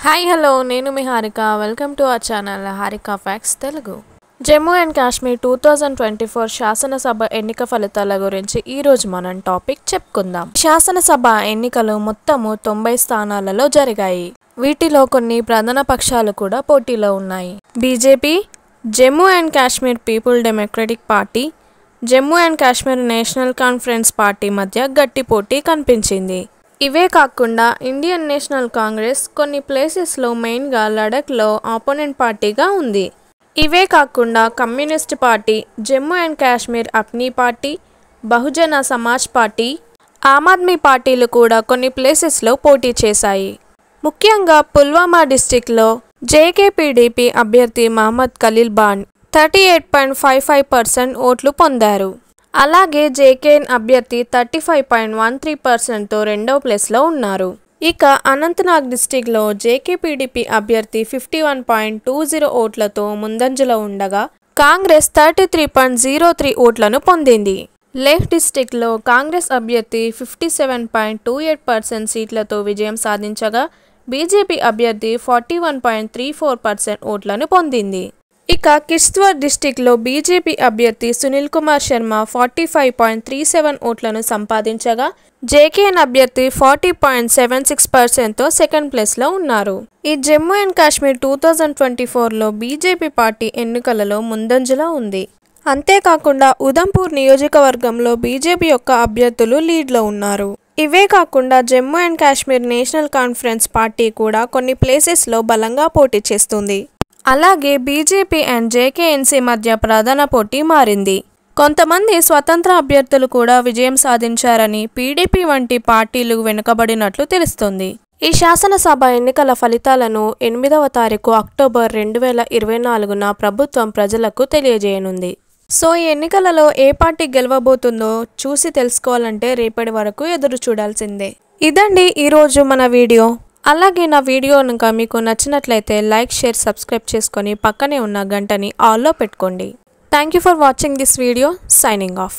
Hi hello నేను మీ Harika welcome to our channel Harika facts Telugu. Jammu and Kashmir 2024 శాసనసభ ఎన్నిక ఫలితాల గురించి ఈరోజు మనం టాపిక్ చెప్పుకుందాం. శాసనసభ ఎన్నికలు మొత్తము 90 స్థానాలలో జరిగాయి. వీటిలో కొన్ని ప్రధాన పక్షాలు కూడా పోటీలో ఉన్నాయి. BJP, Jammu and Kashmir people democratic party, Jammu and Kashmir national conference party మధ్య గట్టి పోటీ కనిపించింది. ఇవే కాకుండా ఇండియన్ నేషనల్ కాంగ్రెస్ కొన్ని ప్లేసెస్లో మెయిన్గా లడఖ్లో ఆపోనెంట్ పార్టీగా ఉంది. ఇవే కాకుండా communist party, Jammu and Kashmir Apni party, Bahujan Samaj party, Aam Aadmi పార్టీలు కూడా కొన్ని ప్లేసెస్లో పోటీ చేశాయి. ముఖ్యంగా పుల్వామా డిస్టిక్లో జేకేపీడీపీ అభ్యర్థి మహమ్మద్ ఖలీల్ బాన్ 38.55% ఓట్లు పొందారు. అలాగే జేకేఎన్ అభ్యర్థి 35.13%తో రెండవ ప్లేస్లో ఉన్నారు. ఇక అనంతనాగ్ డిస్టిక్లో జేకేపీడీపీ అభ్యర్థి 51.20 ఓట్లతో ముందంజలో ఉండగా కాంగ్రెస్ 33.03 ఓట్లను పొందింది. లేహ్ డిస్టిక్లో కాంగ్రెస్ అభ్యర్థి 57.28% సీట్లతో విజయం సాధించగా బీజేపీ అభ్యర్థి 41.34% ఓట్లను పొందింది. ఇక కిష్త్వార్ డిస్టిక్లో బీజేపీ అభ్యర్థి సునీల్ కుమార్ శర్మ 45.37 ఓట్లను సంపాదించగా జేకేఎన్ అభ్యర్థి 40.76%తో సెకండ్ ప్లేస్లో ఉన్నారు. ఈ జమ్మూ అండ్ కాశ్మీర్ 2024లో బీజేపీ పార్టీ ఎన్నికలలో ముందంజలో ఉంది. అంతేకాకుండా ఉదంపూర్ నియోజకవర్గంలో బీజేపీ యొక్క అభ్యర్థులు లీడ్లో ఉన్నారు. ఇవే కాకుండా Jammu and Kashmir national conference party కూడా కొన్ని ప్లేసెస్లో బలంగా పోటీ చేస్తుంది. అలాగే బీజేపీ అండ్ జేకేఎన్సీ మధ్య ప్రధాన పోటీ మారింది. కొంతమంది స్వతంత్ర అభ్యర్థులు కూడా విజయం సాధించారని పీడీపీ వంటి పార్టీలు వెనుకబడినట్లు తెలుస్తుంది. ఈ శాసనసభ ఎన్నికల ఫలితాలను 8వ తారీఖు అక్టోబర్ 2024న ప్రభుత్వం ప్రజలకు తెలియజేయనుంది. సో ఈ ఎన్నికలలో ఏ పార్టీ గెలవబోతుందో చూసి తెలుసుకోవాలంటే రేపటి వరకు ఎదురు చూడాల్సిందే. ఇదండి ఈరోజు మన వీడియో. అలాగే నా వీడియో కనుక మీకు నచ్చినట్లయితే లైక్, షేర్, సబ్స్క్రైబ్ చేసుకొని పక్కనే ఉన్న గంటని ఆల్లో పెట్టుకోండి. Thank you for watching this video. Signing off.